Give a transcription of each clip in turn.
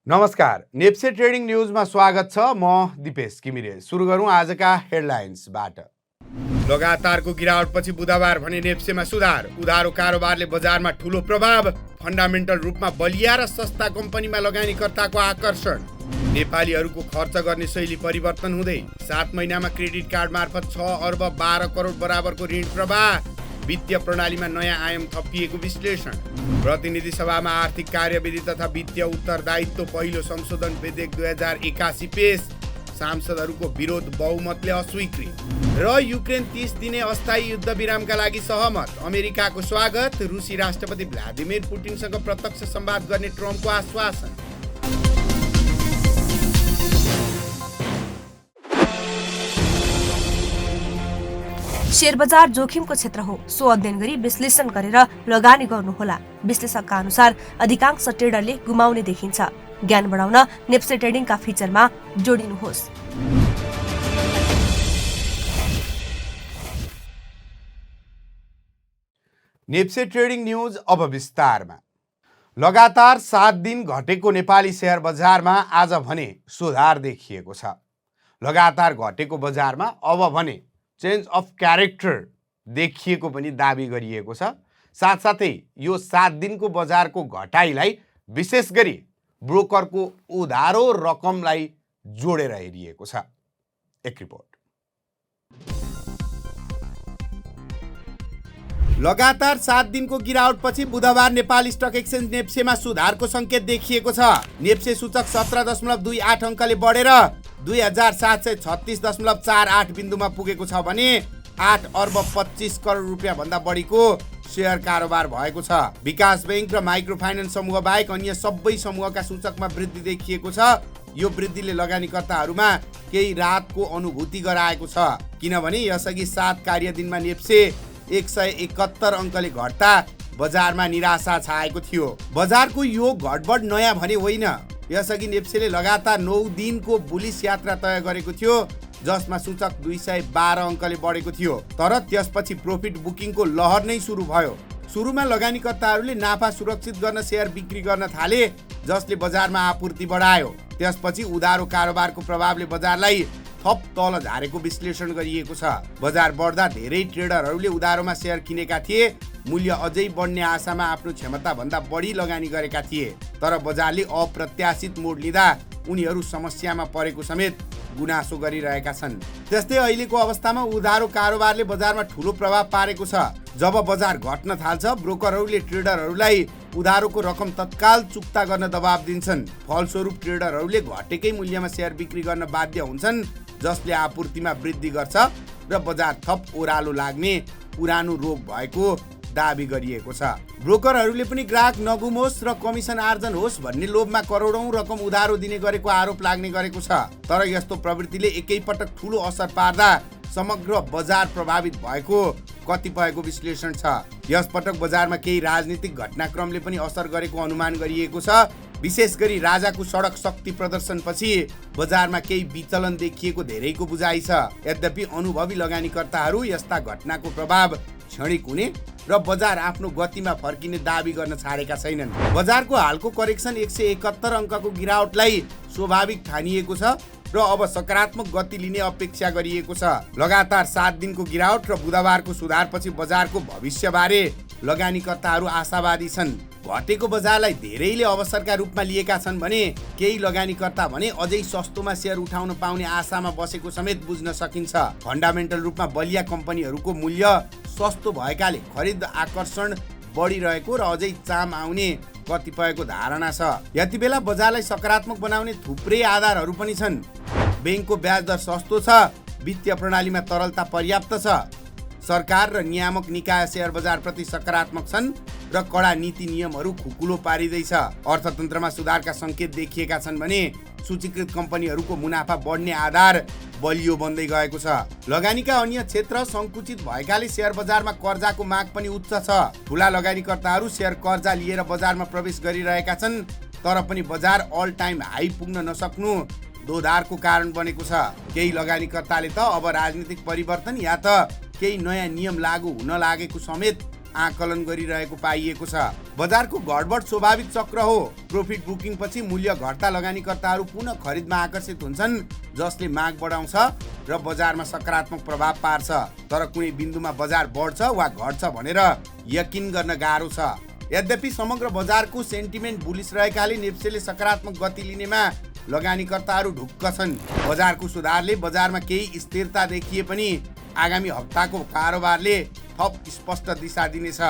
नमस्कार, नेप्से ट्रेडिङ न्युजमा स्वागत छ। म दिपेश किमिरे। सुरु गरौँ आजका हेडलाइन्सबाट। लगातारको गिरावटपछि बुधबार भने नेप्सेमा सुधार। उधारो कारोबारले बजारमा ठूलो प्रभाव। फन्डामेन्टल रूपमा बलिया र सस्ता कम्पनीमा लगानीकर्ताको आकर्षण। नेपालीहरूको खर्च गर्ने शैली परिवर्तन हुँदै 7 महिनामा क्रेडिट कार्ड मार्फत 6 अर्ब 12 करोड बराबरको ऋण प्रवाह। वित्तीय प्रणालीमा नयाँ आयाम थपिएको विश्लेषण। प्रतिनिधि सभामा आर्थिक कार्यविधि तथा वित्तीय उत्तरदायित्व पहिलो संशोधन विधेयक 2081 पेश। सांसदहरूको विरोध बहुमतले अस्वीकृत। र युक्रेन 30 दिने अस्थायी युद्ध विरामका लागि सहमत। अमेरिकाको स्वागत। रुसी राष्ट्रपति भ्लादिमिर पुटिनसँग प्रत्यक्ष संवाद गर्ने ट्रम्पको आश्वासन। शेयर बजार जोखिमको क्षेत्र हो। सो अध्ययन गरी विश्लेषण गरेर लगानी गर्नुहोला। विश्लेषकका अनुसार अधिकांश ट्रेडरले गुमाउने देखिन्छ। ज्ञान बढाउन नेप्से ट्रेडिङका फिचरमा जोडिनुहोस्। नेप्से ट्रेडिङ न्युज अब विस्तारमा। लगातार 7 दिन घटेको नेपाली शेयर बजारमा आज भने सुधार देखिएको छ। लगातार घटेको बजारमा अब भने चेन्ज अफ क्यारेक्टर देखिएको पनि दाबी गरिएको छ। साथसाथै यो 7 दिनको बजारको घटाइलाई विशेष गरी ब्रोकरको उधारो रकमलाई जोडेर हेरिएको छ। एक रिपोर्ट। लगातार 7 दिनको गिरावटपछि बुधबार नेपाल स्टक एक्सचेन्ज नेप्सेमा सुधारको संकेत देखिएको छ। नेप्से सूचक 17.28 अङ्कले बढेर 2736.48 बिन्दुमा पुगेको छ भने 8 अर्ब 25 करोड रुपियाँ भन्दा बढीको शेयर कारोबार भएको छ। विकास बैंक र माइक्रो फाइनान्स समूह बाहेक अन्य सबै समूहका सूचकमा वृद्धि देखिएको छ। यो वृद्धिले लगानीकर्ताहरूमा केही राहतको अनुभूति गराएको छ, किनभने यसअघि 7 कार्यदिनमा नेप्से 171 अङ्कले घट्दा बजारमा निराशा छाएको थियो। बजारको यो घटबड नयाँ भने होइन। यसअघि नेप्सेले लगातार 9 दिनको बुलिस यात्रा तय गरेको थियो, जसमा सूचक 212 अङ्कले बढेको थियो। तर त्यसपछि प्रॉफिट बुकिङको लहर नै सुरु भयो। सुरुमा लगानीकर्ताहरूले नाफा सुरक्षित गर्न शेयर बिक्री गर्न थाले, जसले बजारमा आपूर्ति बढायो। त्यसपछि उधारो कारोबारको प्रभावले बजारलाई थप तल झारेको विश्लेषण गरिएको छ। बजार बढ्दा धेरै ट्रेडरहरूले उधारोमा शेयर किनेका थिए। मूल्य अझै बढ्ने आशामा आफ्नो क्षमता भन्दा बढी लगानी गरेका थिए। तर बजारले अप्रत्याशित मोड लिँदा उनीहरू समस्यामा परेको समेत गुनासो गरिरहेका छन्। त्यस्तै अहिलेको अवस्थामा उधारो कारोबारले बजारमा ठूलो प्रभाव पारेको छ। जब बजार घट्न थाल्छ, ब्रोकरहरूले ट्रेडरहरूलाई उधारोको रकम तत्काल चुक्ता गर्न दबाब दिन्छन्। फलस्वरूप ट्रेडरहरूले घटेकै मूल्यमा शेयर बिक्री गर्न बाध्य हुन्छन्, जसले आपूर्तिमा वृद्धि गर्छ र बजार थप ओह्रालो लाग्ने पुरानो रोग भएको दाबी गरिएको छ। ब्रोकरहरूले पनि ग्राहक नगुमोस् र कमिसन आर्जन होस् भन्ने लोभमा करोडौं रकम उधारो दिने गरेको आरोप लाग्ने गरेको छ। तर यस्तो प्रवृत्तिले एकैपटक ठूलो असर पार्दा समग्र बजार प्रभावित भएको कतिपयको विश्लेषण छ। यसपटक बजारमा केही राजनीतिक घटनाक्रमले पनि असर गरेको अनुमान गरिएको छ। विशेष गरी राजाको सडक शक्ति प्रदर्शनपछि बजारमा केही विचलन देखिएको धेरैको बुझाइ छ। यद्यपि अनुभवी लगानीकर्ताहरू यस्ता घटनाको प्रभाव क्षणिक हुने र बजार आफ्नो गतिमा फर्किने दाबी गर्न छाडेका छैनन्। बजारको हालको करेक्सन 171 अङ्कको गिरावटलाई स्वाभाविक ठानिएको छ र अब सकारात्मक गति लिने अपेक्षा गरिएको छ। लगातार 7 दिनको गिरावट र बुधबारको सुधारपछि बजारको भविष्यबारे लगानीकर्ताहरू आशावादी छन्। घटेको बजारलाई धेरैले अवसरका रूपमा लिएका छन् भने केही लगानीकर्ता भने अझै सस्तोमा शेयर उठाउन पाउने आशामा बसेको समेत बुझ्न सकिन्छ। फन्डामेन्टल रूपमा बलिया कम्पनीहरूको मूल्य सस्तो भएकाले खरिद आकर्षण बढिरहेको र अझै चाम आउने कतिपयको धारणा छ। यति बेला बजारलाई सकारात्मक बनाउने थुप्रै आधारहरू पनि छन्। बैंकको ब्याज दर सस्तो छ, वित्तीय प्रणालीमा तरलता पर्याप्त छ, सरकार र नियामक निकाय शेयर बजारप्रति सकारात्मक छन् र कडा नीति नियमहरू खुकुलो पारिँदैछ। अर्थतन्त्रमा सुधारका संकेत देखिएका छन् भने सूचीकृत कम्पनीहरूको मुनाफा बढ्ने आधार बलियो बन्दै गएको छ। लगानीका अन्य क्षेत्र संकुचित भएकाले शेयर बजारमा कर्जाको माग पनि उच्च छ। ठूला लगानीकर्ताहरू शेयर कर्जा लिएर बजारमा प्रवेश गरिरहेका छन्, तर पनि बजार अल टाइम हाई पुग्न नसक्नु दोधारको कारण बनेको छ। केही लगानीकर्ताले त अब राजनीतिक परिवर्तन या त केही नयाँ नियम लागू हुन लागेको समेत आकलन गरिरहेको पाइएको छ। बजारको गडबड स्वाभाविक चक्र हो। प्रॉफिट बुकिङ पछि मूल्य घट्दा लगानीकर्ताहरू पुनः खरिदमा आकर्षित हुन्छन्, जसले माग बढाउँछ र बजारमा सकारात्मक प्रभाव पार्छ। तर कुनै बिन्दुमा बजार बढ्छ वा घट्छ भनेर यकिन गर्न गाह्रो छ। यद्यपि समग्र बजारको सेन्टिमेन्ट बुलिस रहेकाले नेप्सेले सकारात्मक गति लिनेमा लगानीकर्ताहरू ढुक्क छन्। बजारको सुधारले बजारमा केही स्थिरता देखिए पनि आगामी हप्ताको कारोबारले थप स्पष्ट दिशा दिनेछ।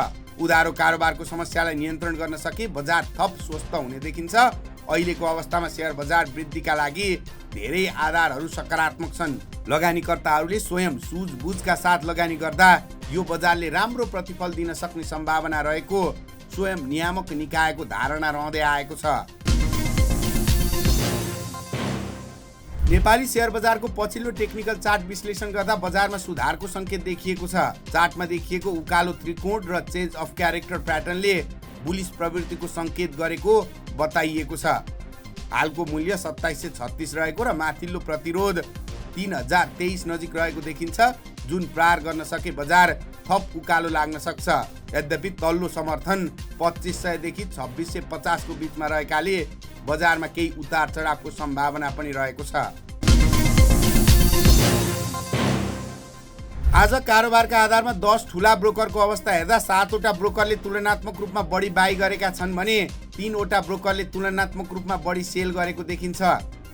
उधारो कारोबारको समस्यालाई नियन्त्रण गर्न सके बजार थप स्वस्थ हुने देखिन्छ। अहिलेको अवस्थामा शेयर बजार वृद्धिका लागि धेरै आधारहरू सकारात्मक छन्। लगानीकर्ताहरूले स्वयं सुझबुझका साथ लगानी गर्दा यो बजारले राम्रो प्रतिफल दिन सक्ने सम्भावना रहेको स्वयं नियामक निकायको धारणा रहँदै आएको छ। नेपाली शेयर बजारको पछिल्लो टेक्निकल चार्ट विश्लेषण गर्दा बजारमा सुधारको संकेत देखिएको छ। चार्टमा देखिएको उकालो त्रिकोण र चेन्ज अफ क्यारेक्टर प्याटर्नले बुलिस प्रवृत्तिको संकेत गरेको बताइएको छ। हालको मूल्य 2736 रहेको र माथिल्लो प्रतिरोध 3023 नजिक रहेको देखिन्छ, जुन पार गर्न सके बजार थप उकालो लाग्न सक्छ। यद्यपि तल्लो समर्थन 2500 देखि 2650 को बीचमा रहेकाले बजारमा केही उतार चढावको सम्भावना पनि रहेको छ। आज कारोबारका आधारमा 10 ठूला ब्रोकरको अवस्था हेर्दा 7 वटा ब्रोकरले तुलनात्मक रूपमा बढी बाई गरेका छन् भने 3 वटा ब्रोकरले तुलनात्मक रूपमा बढी सेल गरेको देखिन्छ।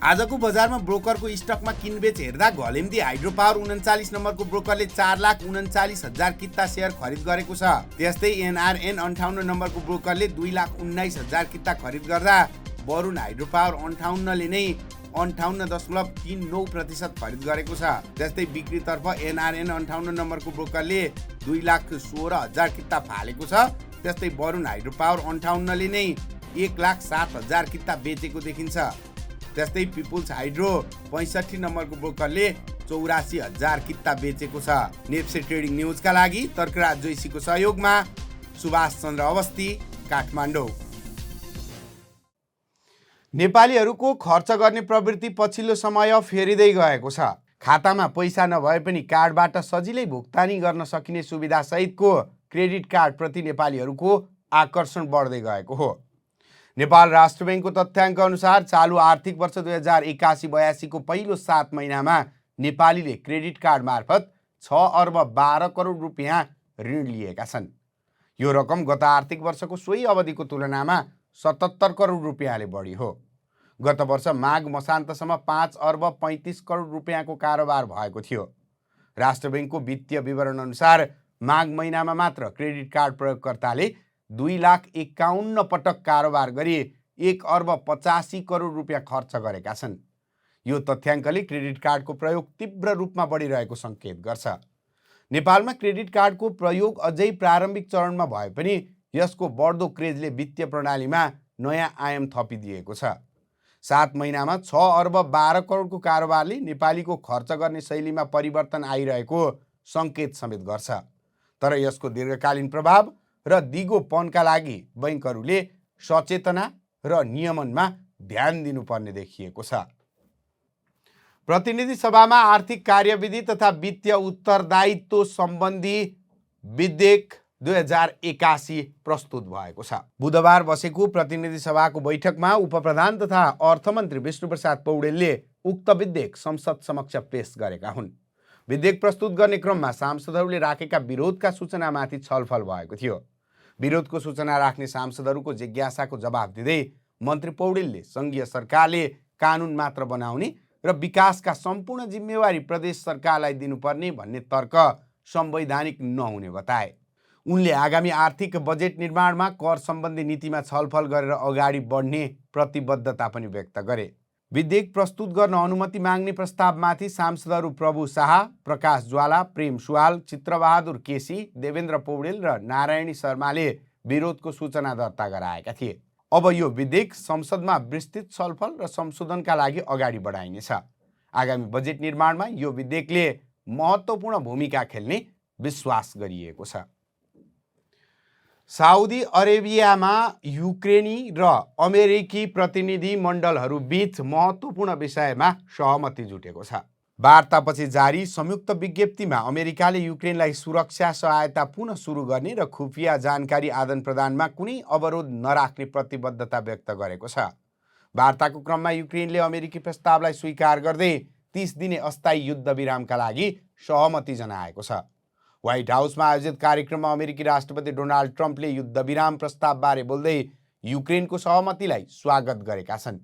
आजको बजारमा ब्रोकरको स्टकमा किनबेच हेर्दा घलेम्दी हाइड्रो पावर 39 नम्बरको ब्रोकरले 4,39,000 किता शेयर खरिद गरेको छ। त्यस्तै एनआरएन 58 नम्बरको ब्रोकरले 2,19,000 किता खरिद गर्दा वरुण हाइड्रो पावर 58 ले नै 58.39% खरिद गरेको छ। त्यस्तै बिक्रीतर्फ एनआरएन 58 नम्बरको ब्रोकरले 2,16,000 किता फालेको छ। त्यस्तै वरुण हाइड्रो पावर 58 ले नै 1,07,000 किता बेचेको देखिन्छ। त्यस्तै पिपुल्स हाइड्रो 65 नम्बरको ब्रोकरले 84,000 किता बेचेको छ। नेप्से ट्रेडिङ न्युजका लागि तर्कराज जोइसीको सहयोगमा सुभाष चन्द्र अवस्थी, काठमाडौँ। नेपालीहरूको खर्च गर्ने प्रवृत्ति पछिल्लो समय फेरिँदै गएको छ। खातामा पैसा नभए पनि कार्डबाट सजिलै भुक्तानी गर्न सकिने सुविधा सहितको क्रेडिट कार्ड प्रति नेपालीहरूको आकर्षण बढ्दै गएको हो। नेपाल राष्ट्र बैंकको तथ्याङ्क अनुसार चालु आर्थिक वर्ष 2081-82 को पहिलो 7 महिनामा नेपालीले क्रेडिट कार्ड मार्फत 6 अर्ब 12 करोड रुपियाँ ऋण लिएका छन्। यो रकम गत आर्थिक वर्षको सोही अवधिको तुलनामा 77 करोड रुपियाँले बढी हो। गत वर्ष माघ मसान्तसम्म 5 अर्ब 35 करोड रुपियाँको कारोबार भएको थियो। राष्ट्र बैंकको वित्तीय विवरण अनुसार माघ महिनामा मात्र क्रेडिट कार्ड प्रयोगकर्ताले 2,51,000 पटक कारोबार गरी 1 अर्ब 85 करोड रुपियाँ खर्च गरेका छन्। यो तथ्याङ्कले क्रेडिट कार्डको प्रयोग तीव्र रूपमा बढिरहेको सङ्केत गर्छ। नेपालमा क्रेडिट कार्डको प्रयोग अझै प्रारम्भिक चरणमा भए पनि यसको बढ्दो क्रेजले वित्तीय प्रणालीमा नयाँ आयाम थपिदिएको छ। 7 महिनामा 6 अर्ब 12 करोडको कारोबारले नेपालीको खर्च गर्ने शैलीमा परिवर्तन आइरहेको सङ्केत समेत गर्छ। तर यसको दीर्घकालीन प्रभाव र दिगोपनका लागि बैंकहरूले सचेतना र नियमनमा ध्यान दिनुपर्ने देखिएको छ। प्रतिनिधि सभामा आर्थिक कार्यविधि तथा वित्तीय उत्तरदायित्व सम्बन्धी विधेयक 2081 प्रस्तुत भएको छ। बुधबार बसेको प्रतिनिधि सभाको बैठकमा उपप्रधान तथा अर्थमन्त्री विष्णुप्रसाद पौडेलले उक्त विधेयक संसद समक्ष पेश गरेका हुन्। विधेयक प्रस्तुत गर्ने क्रममा सांसदहरूले राखेका विरोधका सूचनामाथि छलफल भएको थियो। विरोधको सूचना राख्ने सांसदहरूको जिज्ञासाको जवाब दिँदै मन्त्री पौडेलले सङ्घीय सरकारले कानुन मात्र बनाउने र विकासका सम्पूर्ण जिम्मेवारी प्रदेश सरकारलाई दिनुपर्ने भन्ने तर्क संवैधानिक नहुने बताए। उनले आगामी आर्थिक बजेट निर्माणमा कर सम्बन्धी नीतिमा छलफल गरेर अगाडि बढ्ने प्रतिबद्धता पनि व्यक्त गरे। विधेयक प्रस्तुत गर्न अनुमति माग्ने प्रस्तावमाथि सांसदहरू प्रभु शाह, प्रकाश ज्वाला, प्रेम सुवाल, चित्रबहादुर केसी, देवेन्द्र पौडेल र नारायणी शर्माले विरोधको सूचना दर्ता गराएका थिए। अब यो विधेयक संसदमा विस्तृत छलफल र संशोधनका लागि अगाडि बढाइनेछ। आगामी बजेट निर्माणमा यो विधेयकले महत्त्वपूर्ण भूमिका खेल्ने विश्वास गरिएको छ। साउदी अरेबियामा युक्रेनी र अमेरिकी प्रतिनिधि मण्डलहरू बीच महत्त्वपूर्ण विषयमा सहमति जुटेको छ। वार्तापछि जारी संयुक्त विज्ञप्तिमा अमेरिकाले युक्रेनलाई सुरक्षा सहायता पुनः सुरु गर्ने र खुफिया जानकारी आदान प्रदानमा कुनै अवरोध नराख्ने प्रतिबद्धता व्यक्त गरेको छ। वार्ताको क्रममा युक्रेनले अमेरिकी प्रस्तावलाई स्वीकार गर्दै 30 दिने अस्थायी युद्धविरामका लागि सहमति जनाएको छ। व्हाइट हाउसमा आयोजित कार्यक्रममा अमेरिकी राष्ट्रपति डोनाल्ड ट्रम्पले युद्धविराम प्रस्तावबारे बोल्दै युक्रेनको सहमतिलाई स्वागत गरेका छन्।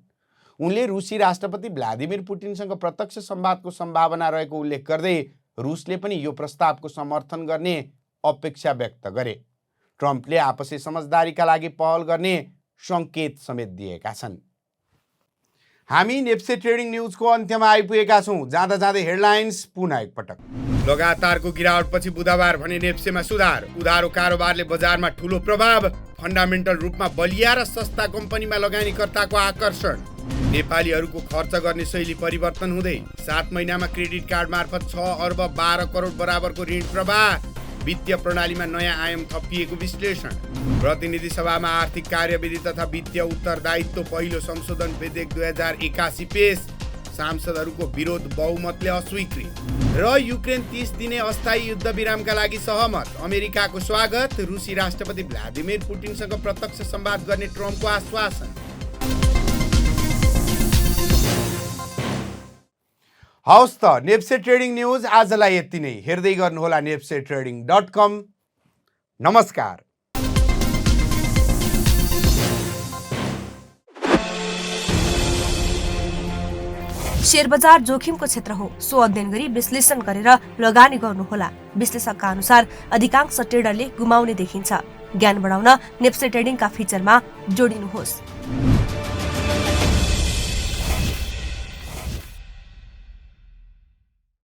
उनले रुसी राष्ट्रपति भ्लादिमिर पुटिनसँग प्रत्यक्ष संवादको सम्भावना रहेको उल्लेख गर्दै रुसले पनि यो प्रस्तावको समर्थन गर्ने अपेक्षा व्यक्त गरे। ट्रम्पले आपसी समझदारीका लागि पहल गर्ने संकेत समेत दिएका छन्। हामी नेप्से ट्रेडिङ न्युजको अन्त्यमा आइपुगेका छौँ। जाँदा जाँदै हेडलाइन्स पुनः एकपटक। लगातारको गिरावटपछि बुधबार भने नेप्सेमा सुधार। उधारो कारोबारले बजारमा ठूलो प्रभाव। फन्डामेन्टल रूपमा बलिया र सस्ता कम्पनीमा लगानीकर्ताको आकर्षण। नेपालीहरूको खर्च गर्ने शैली परिवर्तन हुँदै 7 महिनामा क्रेडिट कार्ड मार्फत 6 अर्ब 12 करोड बराबरको ऋण प्रवाह। वित्तीय प्रणालीमा नयाँ आयाम थपिएको विश्लेषण। प्रतिनिधि सभामा आर्थिक कार्यविधि तथा वित्तीय उत्तरदायित्व पहिलो संशोधन विधेयक 2081 पेश। सांसदहरूको विरोध बहुमतले अस्वीकृत। र युक्रेन 30 दिने अस्थायी युद्धविरामका लागि सहमत। अमेरिकाको स्वागत। रुसी राष्ट्रपति भ्लादिमिर पुटिनसँग प्रत्यक्ष संवाद गर्ने ट्रम्पको आश्वासन। हवस् त, नेप्से ट्रेडिङ न्युज आजलाई यति नै। हेर्दै गर्नुहोला nepsetrading.com। नमस्कार। शेयर बजार जोखिमको क्षेत्र हो, सो अध्ययन गरी विश्लेषण गरेर लगानी गर्नुहोला। विश्लेषकका अनुसार अधिकांश ट्रेडरले गुमाउने देखिन्छ। ज्ञान बढाउन नेप्से ट्रेडिङका फिचरमा जोडिनुहोस्।